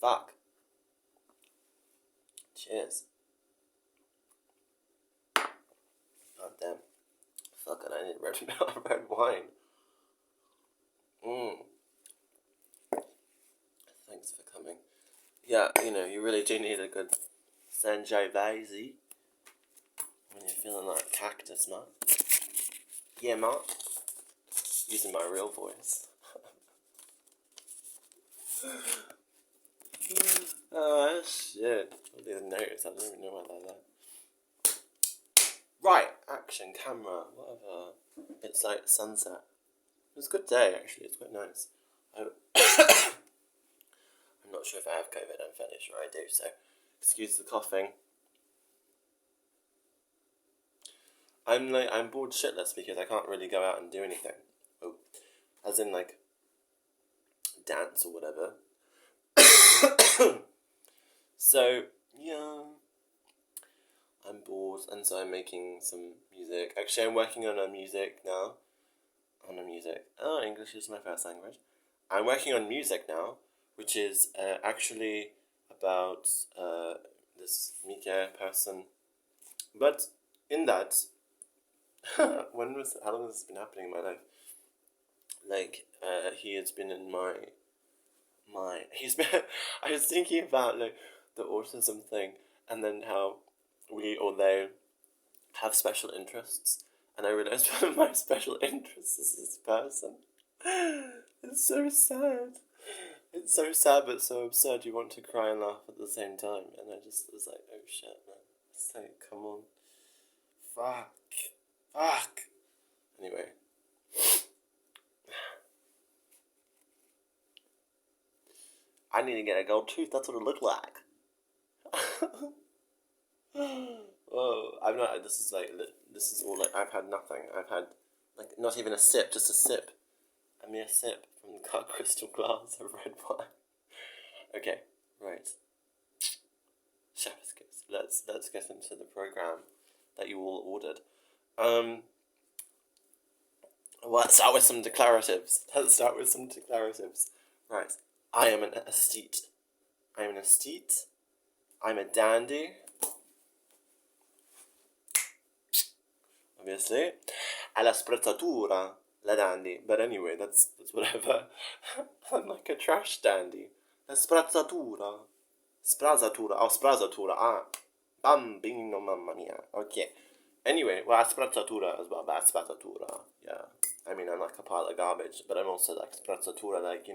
Fuck. Cheers. God damn. Fuck it, I need red wine. Thanks for coming. Yeah, you really do need a good Sangiovese when you're feeling like cactus, man. Yeah, man. Using my real voice. Oh, shit. I didn't notice. I don't even know what that is. Right, action, camera, whatever. It's like sunset. It was a good day, actually. It's quite nice. I'm not sure if I have COVID. I'm fairly sure I do, so excuse the coughing. I'm bored shitless because I can't really go out and do anything. Oh, as in, like, dance or whatever. So, yeah, I'm bored, and so I'm making some music. Actually, I'm working on a music now. Oh, English is my first language. I'm working on music now, which is actually about this Mika person. But in that, how long has this been happening in my life? Like, he has been in he's been, I was thinking about, like, the autism thing, and then how we or they have special interests, and I realized one of my special interests is this person. It's so sad. It's so sad but so absurd. You want to cry and laugh at the same time, and I just was like, oh shit, man. It's like, come on. Fuck. Anyway. I need to get a gold tooth, that's what it looked like. Whoa, I'm not, this is all, like, I've had nothing. I've had, like, not even a sip, just a sip. A mere sip from the crystal glass of red wine. Okay, right. Chef's kiss. Let's get into the program that you all ordered. Well, let's start with some declaratives. Right. I am an aesthete. I'm a dandy. Obviously. Alla sprezzatura. La dandy. But anyway, that's whatever. I'm like a trash dandy. La sprezzatura. Sprezzatura. Ah. Bambino, mamma mia. Okay. Anyway, well, sprezzatura as well. That's sprezzatura. Yeah. I mean, I'm like a pile of garbage, but I'm also like sprezzatura, like,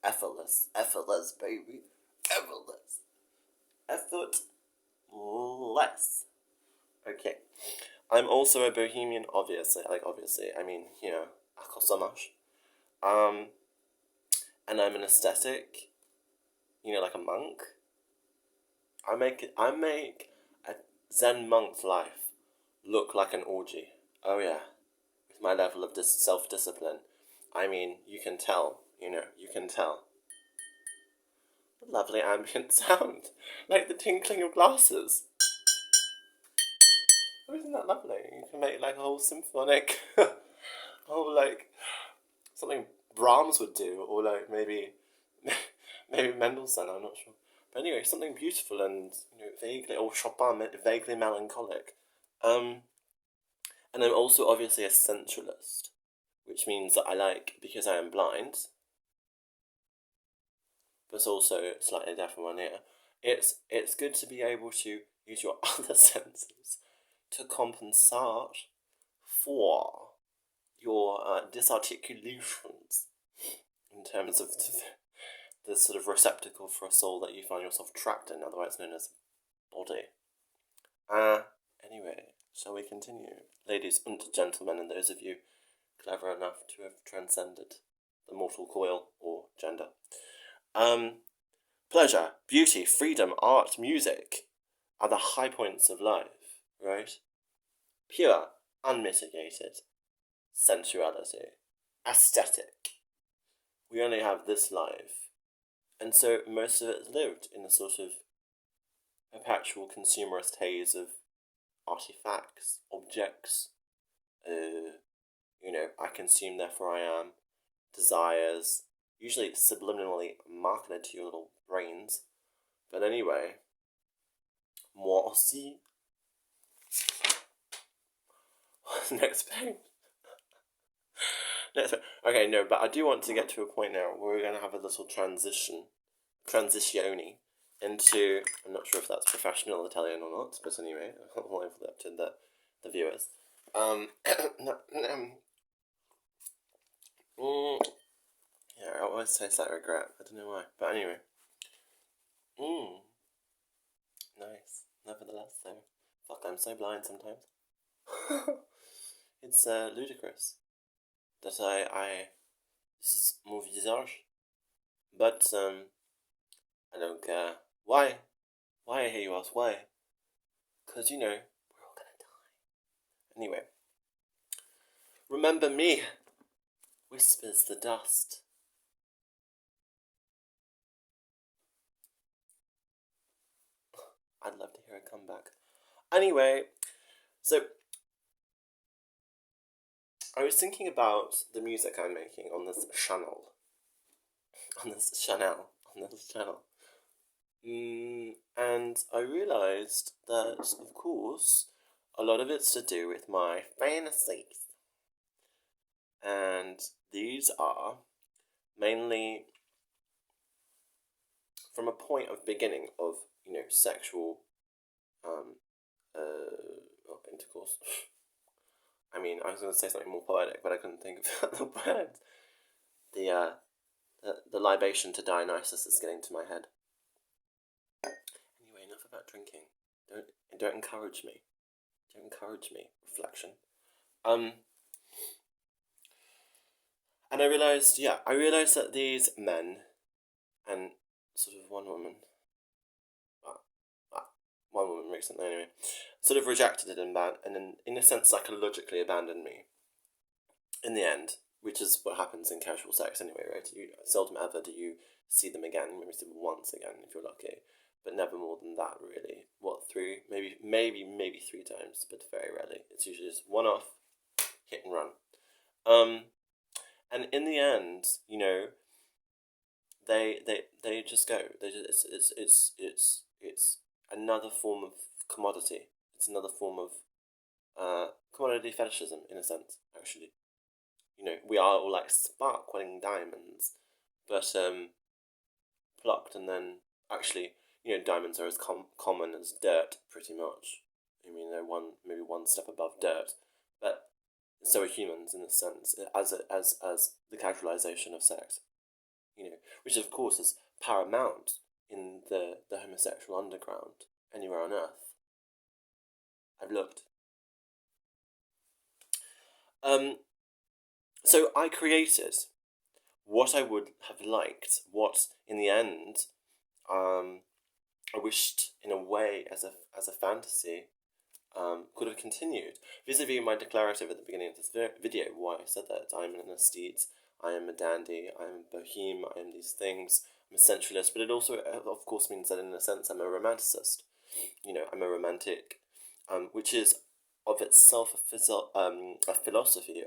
effortless. Effortless, baby. Effortless. Effortless. Okay. I'm also a bohemian, obviously. I mean, ako so much. And I'm an aesthetic, like a monk. I make a Zen monk's life look like an orgy. Oh yeah, with my level of self-discipline. I mean, you can tell. Lovely ambient sound, like the tinkling of glasses. Oh, isn't that lovely? You can make like a whole symphonic, like something Brahms would do, or like maybe Mendelssohn. I'm not sure. But anyway, something beautiful and vaguely, or Chopin, vaguely melancholic. And I'm also obviously a sensualist, which means that I like, because I am blind, but also slightly deaf in one ear. It's good to be able to use your other senses to compensate for your disarticulations in terms of the sort of receptacle for a soul that you find yourself trapped in, otherwise known as body. Anyway, shall we continue? Ladies and gentlemen, and those of you clever enough to have transcended the mortal coil or gender. Pleasure, beauty, freedom, art, music are the high points of life, right? Pure, unmitigated sensuality, aesthetic. We only have this life, and so most of it is lived in a sort of perpetual consumerist haze of artifacts, objects. I consume, therefore I am. Desires, usually subliminally marketed to your little brains. But anyway, moi aussi. Next page. Next page. Okay, no, but I do want to get to a point now where we're going to have a little transitione into, I'm not sure if that's professional Italian or not, but anyway, I'll leave that to the viewers. Yeah, I always taste like regret. I don't know why, but anyway. Nice. Nevertheless, though, fuck, I'm so blind sometimes. It's ludicrous that this is mon visage, but I don't care. Why? Why, I hear you ask, why? Because, we're all gonna die. Anyway, remember me, whispers the dust. I'd love to hear a comeback. Anyway, so I was thinking about the music I'm making on this channel. On this channel. And I realised that, of course, a lot of it's to do with my fantasies. And these are mainly from a point of beginning of, sexual intercourse. I mean, I was going to say something more poetic, but I couldn't think of the word. The libation to Dionysus is getting to my head. Anyway, enough about drinking. Don't encourage me. Don't encourage me. Reflection. And I realised that these men, and sort of one woman recently anyway, sort of rejected it and in a sense psychologically abandoned me. In the end, which is what happens in casual sex anyway, right? You seldom ever do you see them again. Maybe see them once again if you're lucky, but never more than that really. What, three? Maybe 3 times, but very rarely. It's usually just one off, hit and run. And in the end, they just go. It's another form of commodity. It's another form of commodity fetishism in a sense, actually. We are all like sparkling diamonds, but plucked and then actually, diamonds are as common as dirt, pretty much. I mean, they're maybe one step above dirt, but so are humans in a sense, as the casualization of sex, which of course is paramount in the homosexual underground anywhere on earth. I've looked. So I created what I would have liked, what in the end, I wished in a way as a fantasy, could have continued. Vis-a-vis my declarative at the beginning of this video, why I said that I'm an aesthete, I am a dandy, I am a boheme, I am these things, I'm a sensualist, but it also, of course, means that in a sense I'm a romanticist. I'm a romantic, which is of itself a philosophy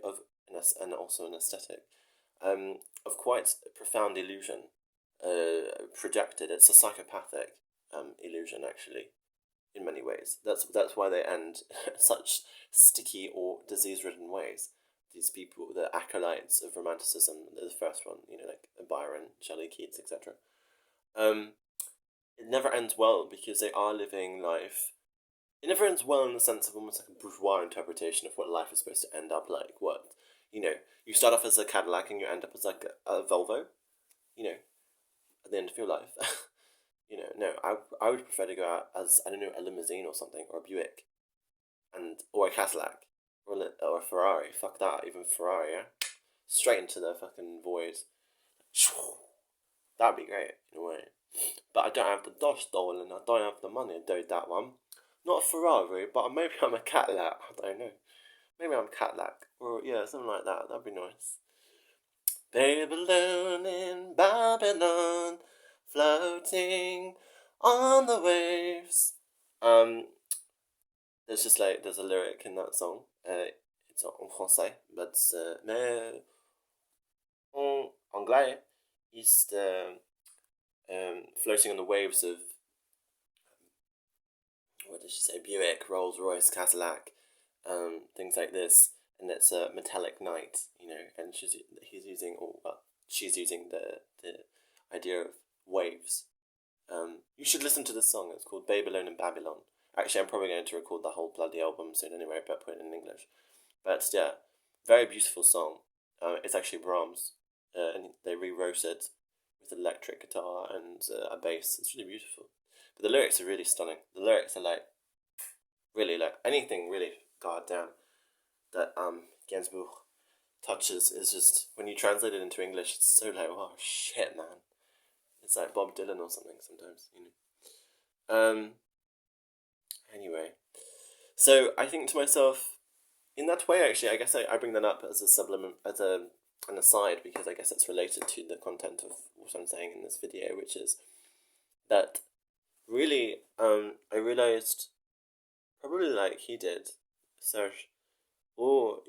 and also an aesthetic, of quite profound illusion, projected. It's a psychopathic illusion, actually, in many ways. That's why they end such sticky or disease-ridden ways. These people, the acolytes of romanticism, the first one, like Byron, Shelley, Keats, etc. It never ends well because they are living life. It never ends well in the sense of almost like a bourgeois interpretation of what life is supposed to end up like. What, you start off as a Cadillac and you end up as like a Volvo, at the end of your life. No, I would prefer to go out as, I don't know, a limousine or something, or a Buick, or a Cadillac, or a Ferrari. Fuck that, even Ferrari, yeah? Straight into the fucking void. That'd be great, in a way. But I don't have the dosh, darling. I don't have the money to do that one. Not a Ferrari, but maybe I'm a Cadillac. I don't know. Maybe I'm a Cadillac. Or, yeah, something like that. That'd be nice. Babylon in Babylon, floating on the waves. There's a lyric in that song. It's en français, but mais en anglais, East floating on the waves of, what did she say, Buick, Rolls Royce, Cadillac, things like this, and it's a metallic night, and she's using the idea of waves. You should listen to this song. It's called Babylon and Babylon. Actually, I'm probably going to record the whole bloody album soon anyway, but put it in English. But yeah, very beautiful song. It's actually Brahms, and they rewrote it with electric guitar and a bass. It's really beautiful. But the lyrics are really stunning. The lyrics are really anything really goddamn that Gainsbourg touches is just, when you translate it into English, it's so oh shit, man. It's like Bob Dylan or something sometimes, Anyway, so I think to myself, in that way, actually, I guess I bring that up as a supplement, an aside, because I guess it's related to the content of what I'm saying in this video, which is that really, I realized, probably like he did, Serge, or,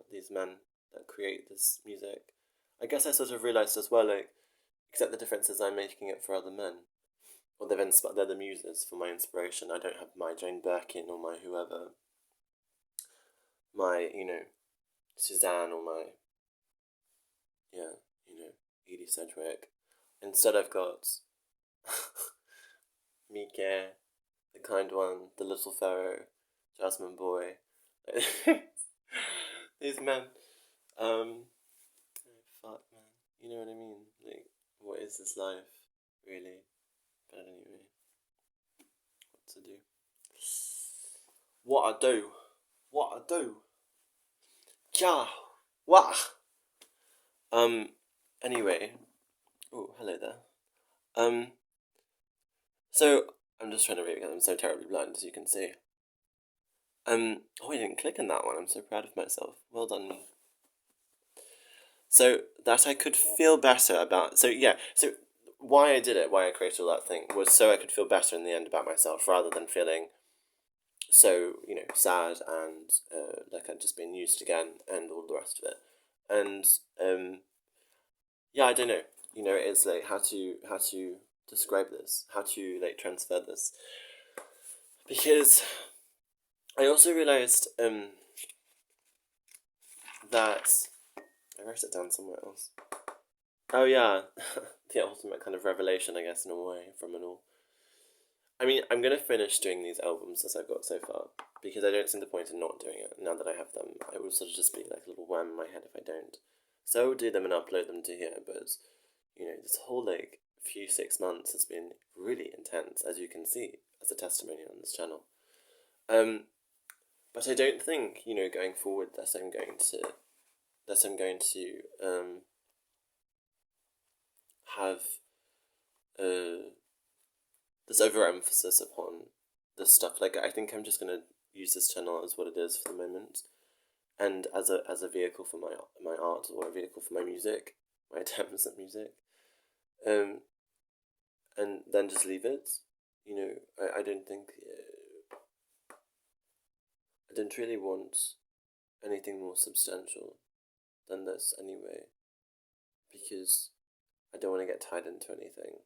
these men that create this music, I guess I sort of realized as well, except the difference is I'm making it for other men. Or they're the muses for my inspiration. I don't have my Jane Birkin or my whoever, my, Suzanne or my, Edie Sedgwick. Instead I've got Mike, the kind one, the little pharaoh, Jasmine Boy. These men. Fuck, man. You know what I mean? Like, what is this life, really? But anyway, what to do? What I do? What I do? Yeah. What? Anyway. Oh, hello there. So I'm just trying to read because I'm so terribly blind, as you can see. Oh, I didn't click on that one. I'm so proud of myself. Well done me. So that I could feel better about. So why I did it, why I created all that thing, was so I could feel better in the end about myself, rather than feeling so sad and like I'd just been used again and all the rest of it. And I don't know. It's like how to describe this, how to transfer this, because I also realized that I wrote it down somewhere else. Oh yeah, the ultimate kind of revelation, I guess, in a way, from it all. I mean, I'm gonna finish doing these albums as I've got so far, because I don't see the point in not doing it. Now that I have them, I will sort of just be like a little wham in my head if I don't. So I will do them and upload them to here, but this whole few 6 months has been really intense, as you can see, as a testimony on this channel. But I don't think, going forward that I'm going to have this overemphasis upon this stuff. I think I'm just gonna use this channel as what it is for the moment, and as a vehicle for my art, or a vehicle for my music, my attempts at music, and then just leave it. I don't think I don't really want anything more substantial than this anyway, because I don't want to get tied into anything.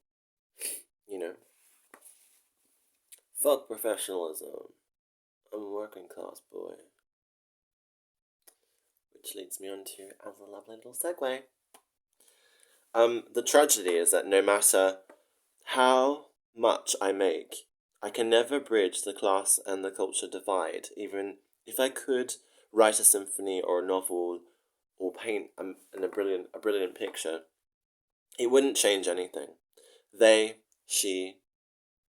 Fuck professionalism. I'm a working class boy. Which leads me on to, as a lovely little segue, the tragedy is that no matter how much I make, I can never bridge the class and the culture divide, even if I could write a symphony or a novel or paint a brilliant picture. It wouldn't change anything. They, she,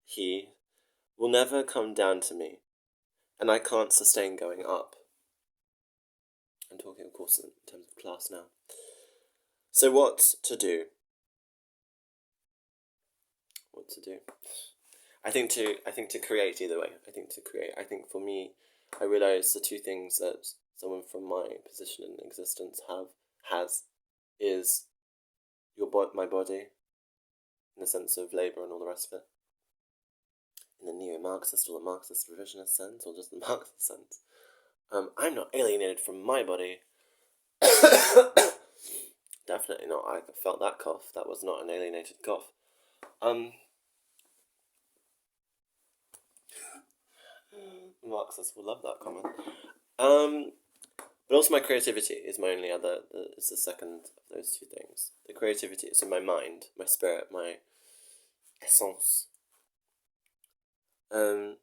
he will never come down to me, and I can't sustain going up. I'm talking, of course, in terms of class now. So what to do? What to do? I think to create either way. I think for me, I realise the two things that someone from my position in existence has is my body, in the sense of labour and all the rest of it, in the neo-Marxist or the Marxist revisionist sense, or just the Marxist sense. I'm not alienated from my body Definitely not. I felt that cough. That was not an alienated cough. Um, Marxists will love that comment. Um, but also my creativity is my only other. Is the second of those two things. The creativity, so my mind, my spirit, my essence, um,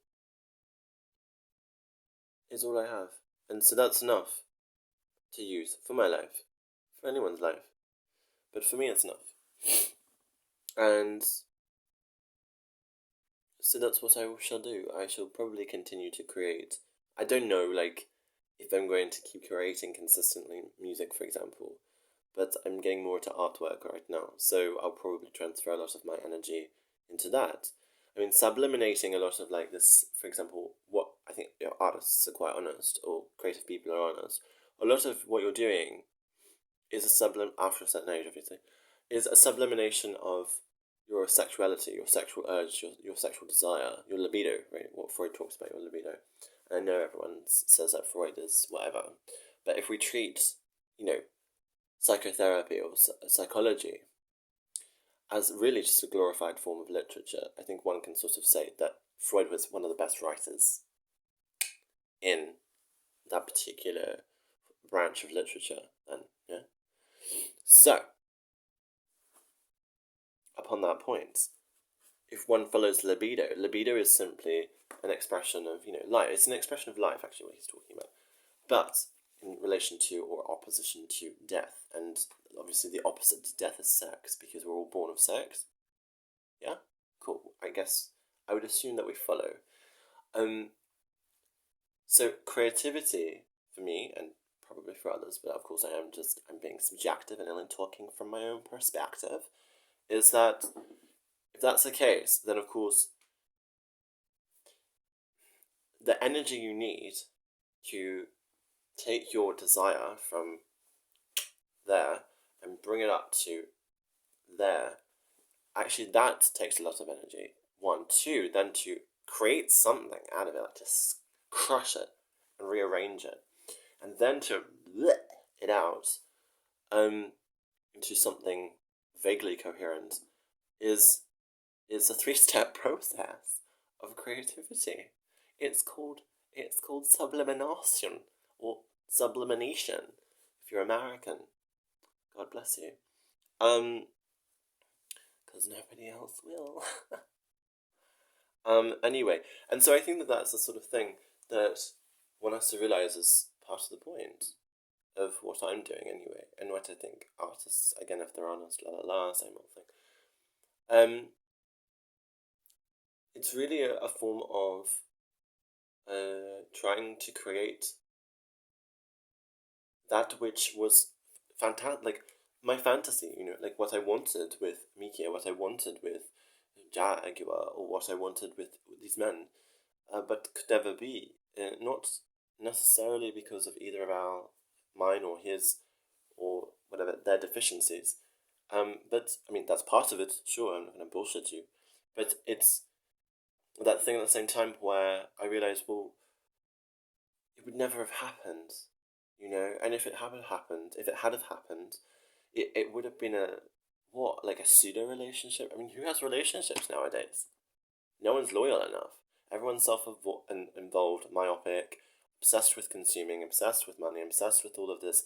is all I have, and so that's enough to use for my life, for anyone's life, but for me it's enough, and so that's what I shall do. I shall probably continue to create. I don't know, like, if I'm going to keep creating consistently music, for example, but I'm getting more to artwork right now, so I'll probably transfer a lot of my energy into that. I mean, subliminating a lot of like this, for example, what I think artists are quite honest, or creative people are honest. A lot of what you're doing is a after a certain age, obviously, is a sublimination of your sexuality, your sexual urge, your sexual desire, your libido, right? What Freud talks about, your libido. And I know everyone says that Freud is whatever, but if we treat, you know, psychotherapy or psychology as really just a glorified form of literature, I think one can sort of say that Freud was one of the best writers in that particular branch of literature. Then, yeah. So, upon that point, if one follows libido, libido is simply an expression of, life. It's an expression of life, actually, what he's talking about. But in relation to or opposition to death, and obviously the opposite to death is sex, because we're all born of sex. Yeah? Cool. I guess I would assume that we follow. So creativity for me, and probably for others, but of course I'm being subjective and only talking from my own perspective, is that if that's the case, then of course the energy you need to take your desire from there and bring it up to there, actually that takes a lot of energy. One, two, then to create something out of it, like to crush it and rearrange it, and then to bleh it out into something vaguely coherent is a three-step process of creativity. It's called sublimination or sublimination if you're American. God bless you. Because nobody else will. Anyway, and so I think that that's the sort of thing that one has to realize is part of the point of what I'm doing anyway, and what I think artists, again, if they're honest, same old thing. It's really a form of trying to create that which was fantastic, like my fantasy, like what I wanted with Mikia, what I wanted with Jaguar, or what I wanted with these men, but could never be. Not necessarily because of either of mine or his, or whatever, their deficiencies. But, I mean, that's part of it, sure, I'm not going to bullshit you. But it's that thing at the same time where I realised, well, it would never have happened, and if it had happened, it would have been like a pseudo relationship. I mean, who has relationships nowadays? No one's loyal enough. Everyone's self-involved, myopic, obsessed with consuming, obsessed with money, obsessed with all of this,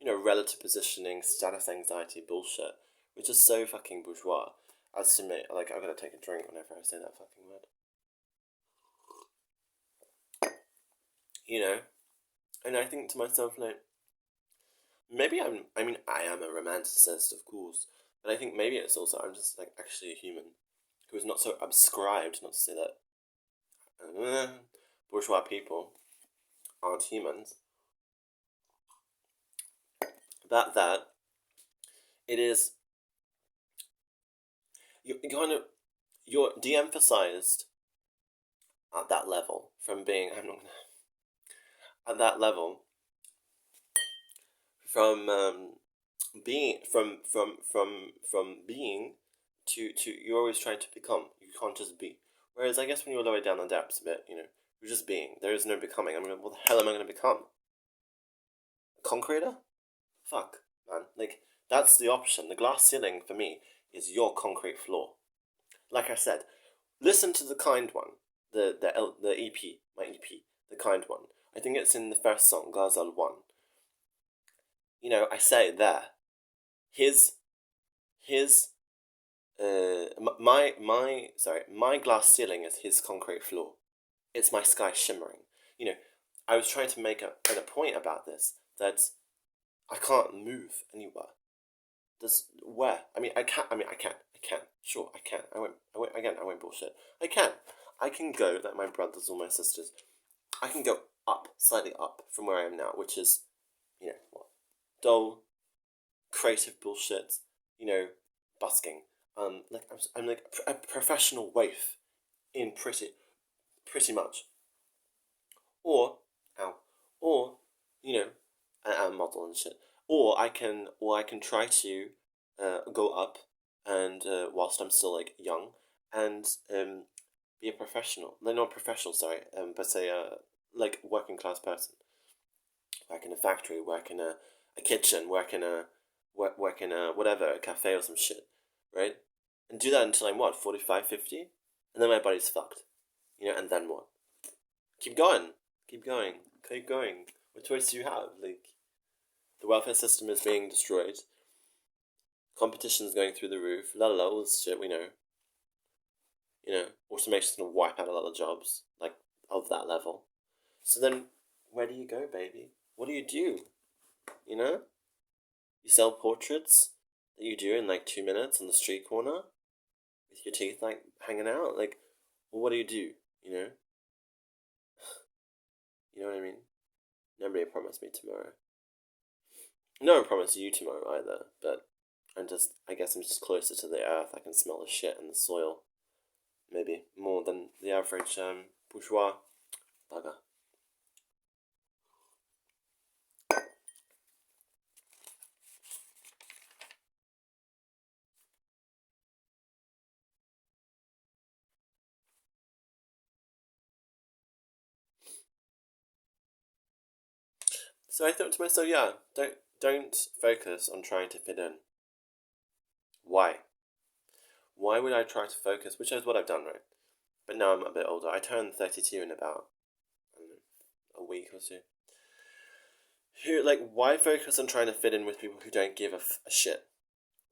relative positioning, status anxiety bullshit, which is so fucking bourgeois. As to me, like, I've got to take a drink whenever I say that fucking word. And I think to myself, like, maybe I am a romanticist, of course, but I think maybe it's also, I'm just, like, actually a human who is not so abscribed, not to say that bourgeois people aren't humans, that it is, you're de-emphasized at that level from being, at that level from being from being to you're always trying to become. You can't just be. Whereas I guess when you're lower down the depths a bit, you're just being. There is no becoming. What the hell am I going to become? A concreter? Fuck, man. Like, That's the option. The glass ceiling for me is your concrete floor. Like I said, listen to the kind one, the EP, my EP, the kind one. I think it's in the first song, Ghazal One. I say it there. His my glass ceiling is his concrete floor. It's my sky shimmering. I was trying to make a point about this, that I can't move anywhere. Just where? I mean, I can. I mean, I can. I can. Sure, I can. I won't bullshit. I can. I can go like my brothers or my sisters. I can go up, slightly up from where I am now, which is, what, dull, creative bullshit. Busking. I'm like a professional waif in pretty much. Or, ow, or a model and shit. Or I can try to go up and whilst I'm still like young and be a professional. No, not professional, sorry. But say like working class person. Work in a factory, work in a kitchen, work in a whatever, a cafe or some shit, right? And do that until I'm what, 45, 50? And then my body's fucked. And then what? Keep going. Keep going. Keep going. What choice do you have? Like, the welfare system is being destroyed. Competition's going through the roof. La la la, all this shit we know. Automation's gonna wipe out a lot of jobs, like, of that level. So then, where do you go, baby? What do? You sell portraits that you do in like 2 minutes on the street corner with your teeth like hanging out. Like, well, what do? You know what I mean? Nobody promised me tomorrow. No one promised you tomorrow either, but I guess I'm just closer to the earth. I can smell the shit in the soil. Maybe more than the average bourgeois bugger. So I thought to myself, yeah, don't focus on trying to fit in. Why? Why would I try to focus? Which is what I've done, right? But now I'm a bit older. I turned 32 in about, I don't know, a week or two. Why focus on trying to fit in with people who don't give a shit?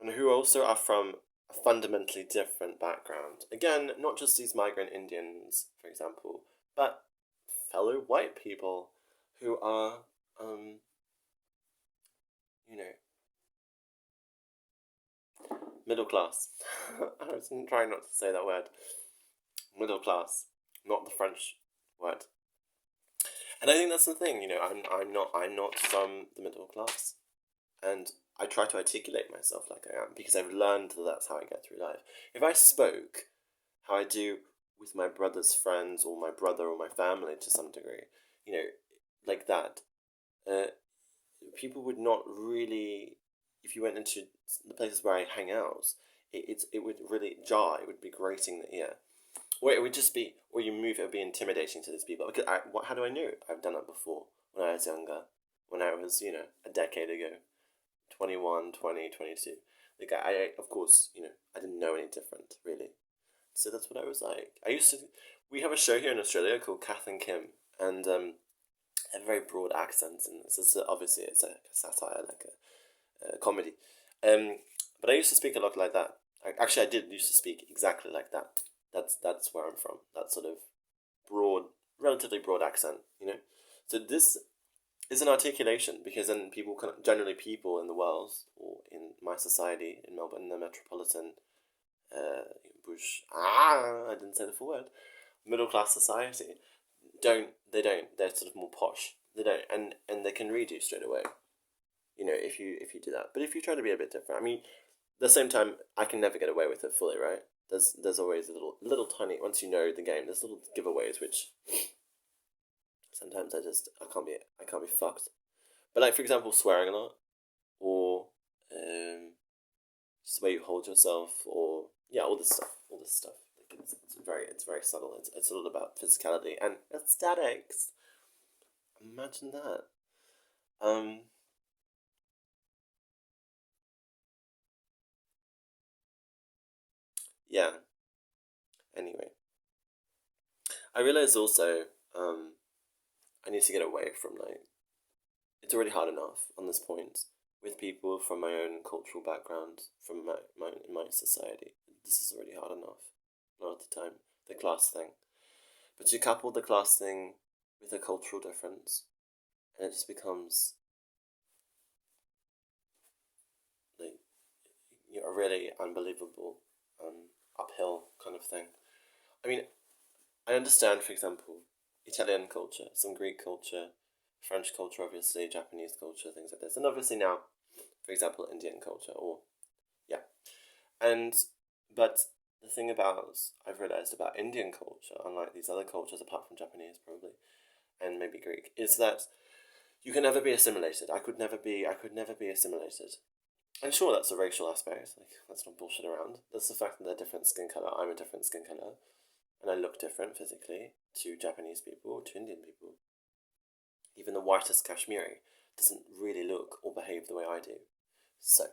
And who also are from a fundamentally different background. Again, not just these migrant Indians, for example, but fellow white people who are, you know, middle class. I was trying not to say that word. Middle class, not the French word. And I think that's the thing. I'm not from the middle class, and I try to articulate myself like I am because I've learned that that's how I get through life. If I spoke how I do with my brother's friends or my brother or my family to some degree, like that, uh, people would not really. If you went into the places where I hang out, it would really jar. It would be grating the ear. Or it would just be, or you move, it would be intimidating to these people. Because how do I know? I've done it before when I was younger, when I was, a decade ago, 21, 20, 22. Like, of course, I didn't know any different, really. So that's what I was like. We have a show here in Australia called Kath and Kim, and have very broad accents in this. Obviously, it's a satire, like a comedy. But I used to speak a lot like that. Actually, I did used to speak exactly like that. That's where I'm from. That sort of broad, relatively broad accent, So this is an articulation because then generally people in the world or in my society in Melbourne, in the metropolitan, I didn't say the full word, middle class society, they're sort of more posh. They don't, and they can read you straight away. If you do that. But if you try to be a bit different, I mean, at the same time, I can never get away with it fully, right? There's always a little tiny, once you know the game, there's little giveaways which sometimes I can't be fucked. But like, for example, swearing a lot, or just the way you hold yourself, or yeah, all this stuff. Like it's very subtle. It's all about physicality and aesthetics. Imagine that. yeah. Anyway, I realized also I need to get away from like it's already hard enough on this point with people from my own cultural background, from my society. This is already hard enough a lot of the time, the class thing. But you couple the class thing with a cultural difference, and it just becomes like a really unbelievable uphill kind of thing. I mean, I understand, for example, Italian culture, some Greek culture, French culture, obviously, Japanese culture, things like this, and obviously now, for example, Indian culture, or yeah, and but the thing about I've realized about Indian culture, unlike these other cultures, apart from Japanese probably, and maybe Greek, is that you can never be assimilated. I could never be. I could never be assimilated. And sure, that's a racial aspect. Like, let's not bullshit around. That's the fact that they're different skin color. I'm a different skin color, and I look different physically to Japanese people, to Indian people. Even the whitest Kashmiri doesn't really look or behave the way I do. So,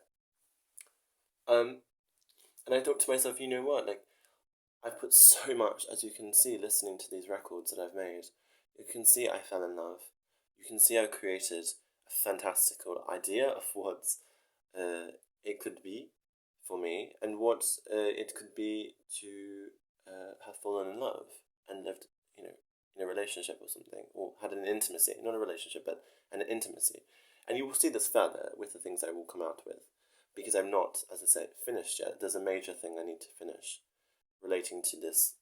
um, and I thought to myself, you know what? Like, I've put so much, as you can see, listening to these records that I've made. You can see I fell in love. You can see I created a fantastical idea of what it could be for me and what it could be to have fallen in love and lived, you know, in a relationship or something, or had an intimacy, not a relationship, but an intimacy. And you will see this further with the things I will come out with, because I'm not, as I said, finished yet. There's a major thing I need to finish relating to this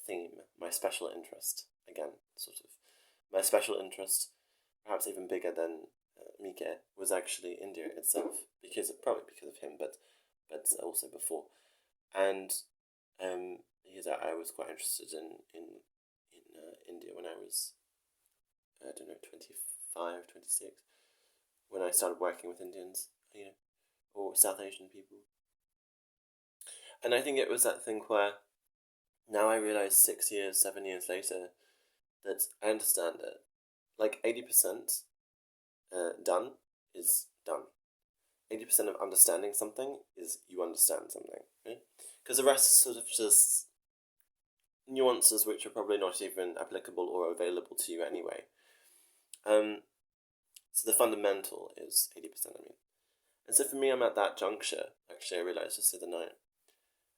theme, my special interest. Again, sort of. My special interest, perhaps even bigger than Mike, was actually India itself, probably because of him, but also before. And because I was quite interested in India when I was, I don't know, 25, 26, when I started working with Indians, you know, or South Asian people. And I think it was that thing where now I realize 6 years, 7 years later that I understand it. Like 80% done is done. 80% of understanding something is you understand something. Because the rest is sort of just nuances which are probably not even applicable or available to you anyway. So the fundamental is 80%, I mean. And so for me, I'm at that juncture, actually, I realised just the other night.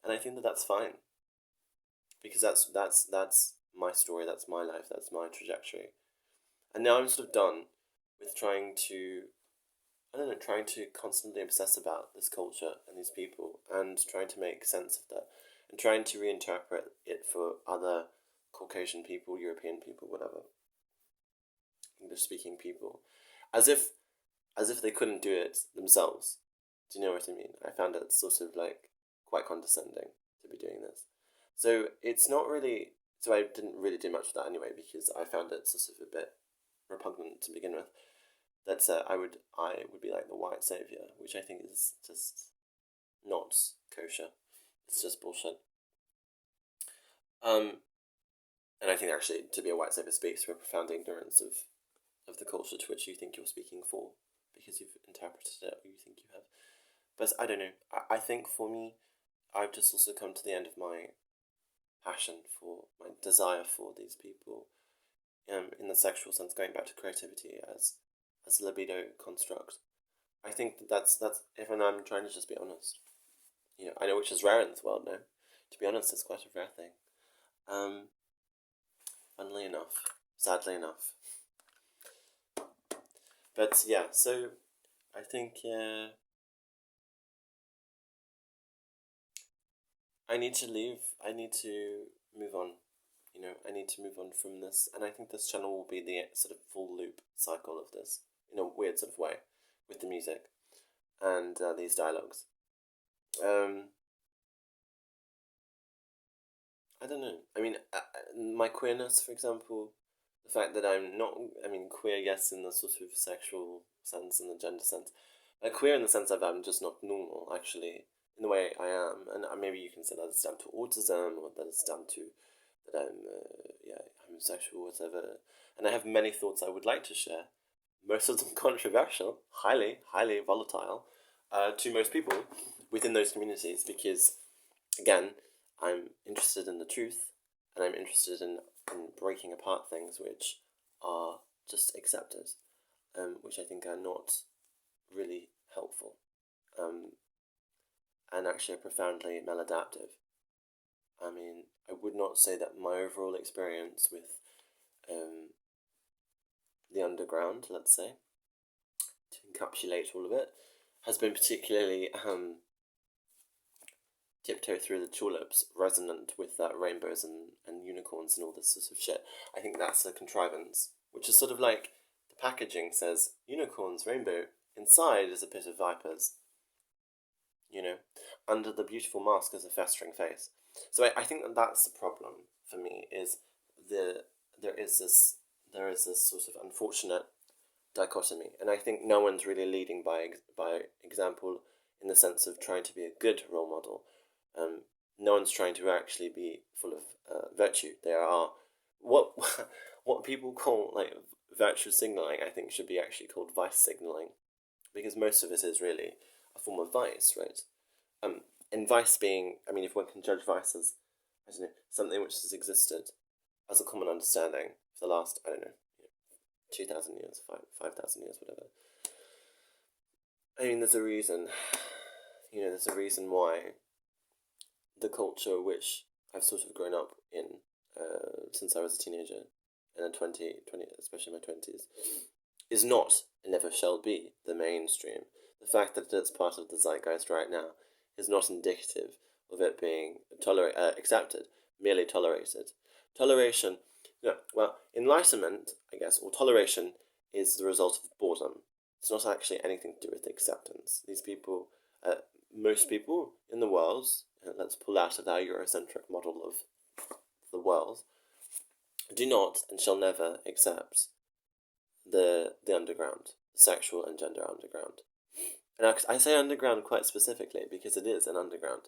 And I think that that's fine. Because that's my story, that's my life, that's my trajectory. And now I'm sort of done with trying to, I don't know, trying to constantly obsess about this culture and these people and trying to make sense of that and trying to reinterpret it for other Caucasian people, European people, whatever, English speaking people, as if they couldn't do it themselves. Do you know what I mean? I found it sort of like quite condescending to be doing this. So it's not really. So I didn't really do much of that anyway because I found it sort of a bit repugnant to begin with. That I would be like the white savior, which I think is just not kosher. It's just bullshit. Um, and I think actually to be a white savior speaks from a profound ignorance of the culture to which you think you're speaking for, because you've interpreted it or you think you have. But I don't know. I think for me, I've just also come to the end of my passion for my desire for these people, in the sexual sense, going back to creativity as a libido construct. I think that's if I'm trying to just be honest. I know which is rare in this world now. To be honest, it's quite a rare thing. Funnily enough, sadly enough. But yeah, so I think I need to leave. I need to move on. I need to move on from this, and I think this channel will be the sort of full loop cycle of this, in a weird sort of way, with the music and these dialogues. I don't know. I mean, my queerness, for example, the fact that I'm not, I mean, queer, yes, in the sort of sexual sense and the gender sense, but queer in the sense that I'm just not normal, actually, in the way I am. And maybe you can say that it's down to autism, or that it's down to that I'm, homosexual, whatever. And I have many thoughts I would like to share, most of them controversial, highly, highly volatile, to most people within those communities, because again, I'm interested in the truth, and I'm interested in breaking apart things which are just accepted, which I think are not really helpful, um, and actually are profoundly maladaptive. I mean, I would not say that my overall experience with um, the underground, let's say, to encapsulate all of it, has been particularly tiptoe through the tulips, resonant with that rainbows and unicorns and all this sort of shit. I think that's a contrivance, which is sort of like the packaging says unicorns, rainbow, inside is a pit of vipers, you know, under the beautiful mask is a festering face. So I think that that's the problem for me, is the there is this sort of unfortunate dichotomy, and I think no one's really leading by example in the sense of trying to be a good role model. Um, no one's trying to actually be full of virtue. There are what what people call like virtue signaling. I think should be actually called vice signaling, because most of it is really a form of vice, right? Um, and vice being, I mean, if one can judge vice as, I don't know, something which has existed as a common understanding for the last, I don't know, 2,000 years, 5,000 years, whatever. I mean, there's a reason, there's a reason why the culture which I've sort of grown up in since I was a teenager, and a 20, especially my 20s, is not, and never shall be, the mainstream. The fact that it's part of the zeitgeist right now is not indicative of it being accepted, merely tolerated. Toleration, no, well, enlightenment, I guess, or toleration is the result of boredom. It's not actually anything to do with acceptance. These people, most people in the world, let's pull out of our Eurocentric model of the world, do not and shall never accept the underground, the sexual and gender underground. And I say underground quite specifically because it is an underground.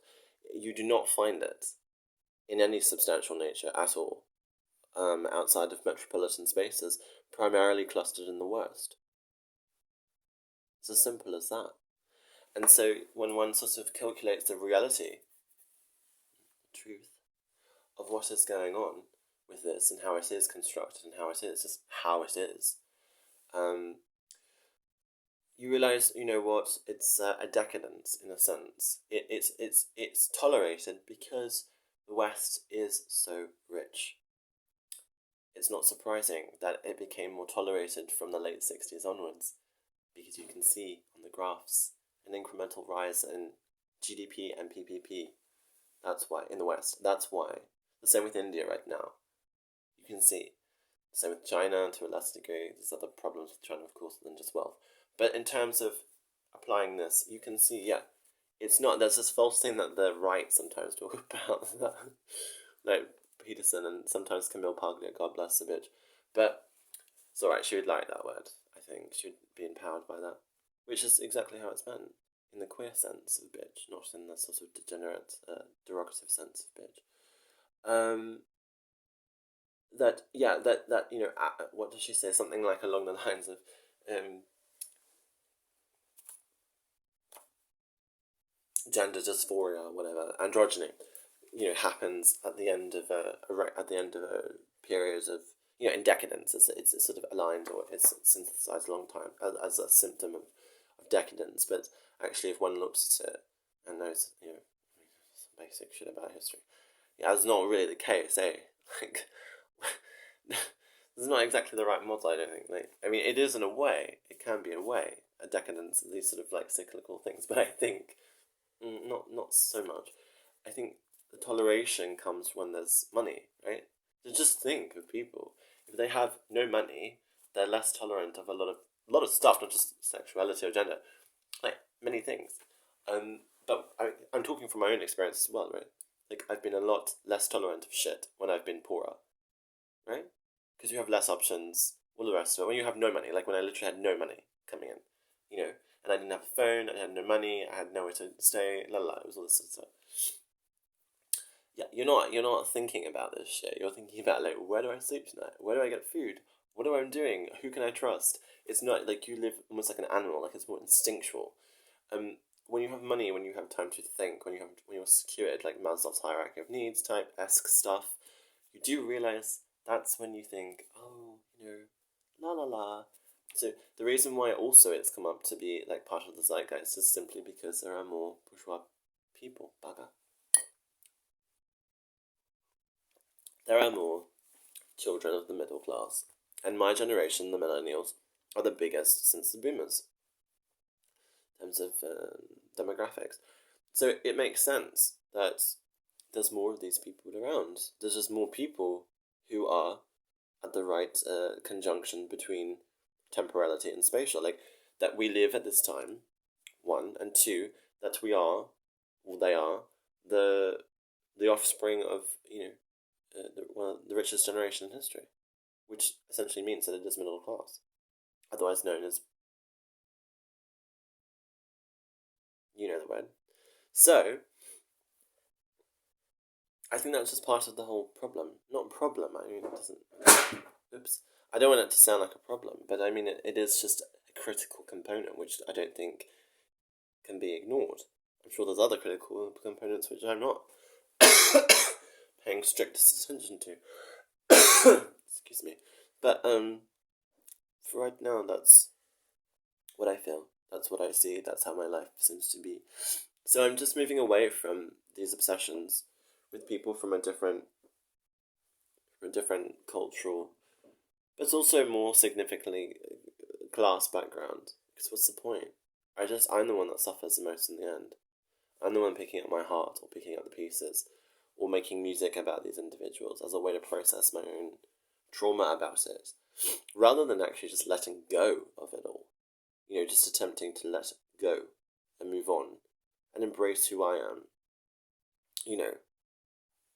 You do not find it in any substantial nature at all, outside of metropolitan spaces, primarily clustered in the West. It's as simple as that. And so when one sort of calculates the reality, the truth, of what is going on with this and how it is constructed and how it is, just how it is, you realize, you know what, it's a decadence in a sense. It's tolerated because the West is so rich. It's not surprising that it became more tolerated from the late 60s onwards, because you can see on the graphs an incremental rise in GDP and PPP. That's why, in the West, that's why. The same with India right now. You can see. The same with China to a lesser degree. There's other problems with China, of course, than just wealth. But in terms of applying this, you can see, yeah, it's not, there's this false thing that the right sometimes talk about, like Peterson and sometimes Camille Paglia, God bless the bitch. But it's alright, she would like that word, I think. She would be empowered by that. Which is exactly how it's meant, in the queer sense of bitch, not in the sort of degenerate, derogative sense of bitch. What does she say? Something like along the lines of, gender dysphoria, or whatever, androgyny, happens at the end of a period of, in decadence. It's sort of aligned, or it's synthesized a long time as a symptom of decadence. But actually, if one looks at it and knows, some basic shit about history, yeah, that's not really the case, eh? Like, it's not exactly the right model, I don't think. Like, I mean, it is in a way. It can be in a way a decadence, these sort of like cyclical things. But I think not so much. I think the toleration comes when there's money, right? So just think of people. If they have no money, they're less tolerant of a lot of stuff, not just sexuality or gender, like many things. But I'm talking from my own experience as well, right? Like, I've been a lot less tolerant of shit when I've been poorer, right? Because you have less options, all the rest of it. When you have no money, like when I literally had no money coming in, and I didn't have a phone, I had no money, I had nowhere to stay, la la, it was all this sort of stuff. Yeah, you're not thinking about this shit. You're thinking about, like, where do I sleep tonight? Where do I get food? What am I doing? Who can I trust? It's not like you live almost like an animal, like it's more instinctual. when you have money, when you have time to think, when you're secured, like Maslow's hierarchy of needs type esque stuff, you do realize that's when you think, oh, la la la. So the reason why also it's come up to be like part of the zeitgeist is simply because there are more bourgeois people. Bugger. There are more children of the middle class, and my generation, the millennials, are the biggest since the boomers in terms of demographics. So it makes sense that there's more of these people around. There's just more people who are at the right conjunction between temporality and spatial. Like, that we live at this time, one, and two, that we are, well, they are, the offspring of, the richest generation in history, which essentially means that it is middle class, otherwise known as, you know the word. So, I think that's just part of the whole problem. Not problem, I mean, it doesn't... Oops. I don't want it to sound like a problem, but I mean, it is just a critical component, which I don't think can be ignored. I'm sure there's other critical components which I'm not paying strict attention to. Excuse me. But, for right now, that's what I feel. That's what I see. That's how my life seems to be. So I'm just moving away from these obsessions with people from a different cultural, but also more significantly class background. Because what's the point? I'm the one that suffers the most in the end. I'm the one picking up my heart, or picking up the pieces, or making music about these individuals as a way to process my own trauma about it, rather than actually just letting go of it all. Just attempting to let go and move on and embrace who I am.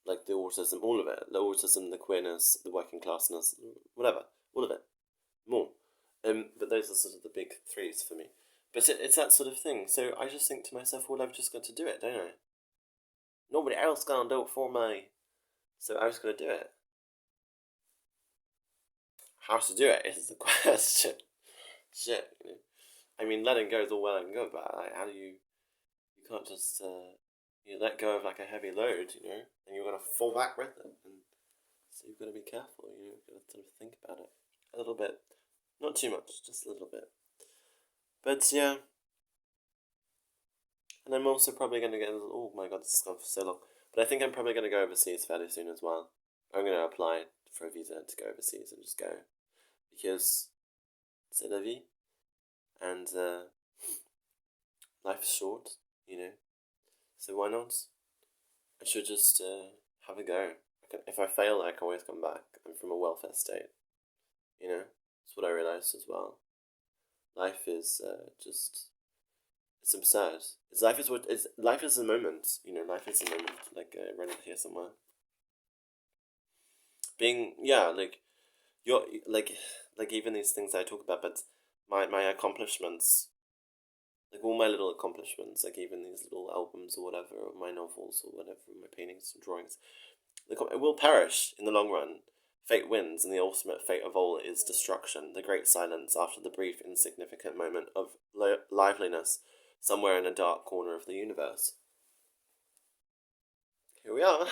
Like the autism, all of it. The autism, the queerness, the working classness, whatever. All of it. More. But those are sort of the big threes for me. But it's that sort of thing. So I just think to myself, well, I've just got to do it, don't I? Nobody else gonna do it for me. So I just got to do it. How to do it is the question. Shit. I mean, letting go is all well and good, but how do you can't just, let go of like a heavy load, and you're going to fall back with it. And so you've got to be careful, you've got to sort of think about it a little bit. Not too much, just a little bit. But yeah. And I'm also probably going to get, oh my god, this has gone for so long. But I think I'm probably going to go overseas fairly soon as well. I'm going to apply for a visa to go overseas and just go. Because c'est la vie. And life's short, So why not? I should just have a go. If I fail, I can always come back. I'm from a welfare state. That's what I realised as well. Life is it's absurd. Life is a moment. Life is a moment. Like I read it here somewhere. You're like even these things I talk about, but my accomplishments, like all my little accomplishments, like even these little albums or whatever, or my novels or whatever, my paintings and drawings, it will perish in the long run. Fate wins, and the ultimate fate of all is destruction, the great silence after the brief, insignificant moment of liveliness somewhere in a dark corner of the universe. Here we are.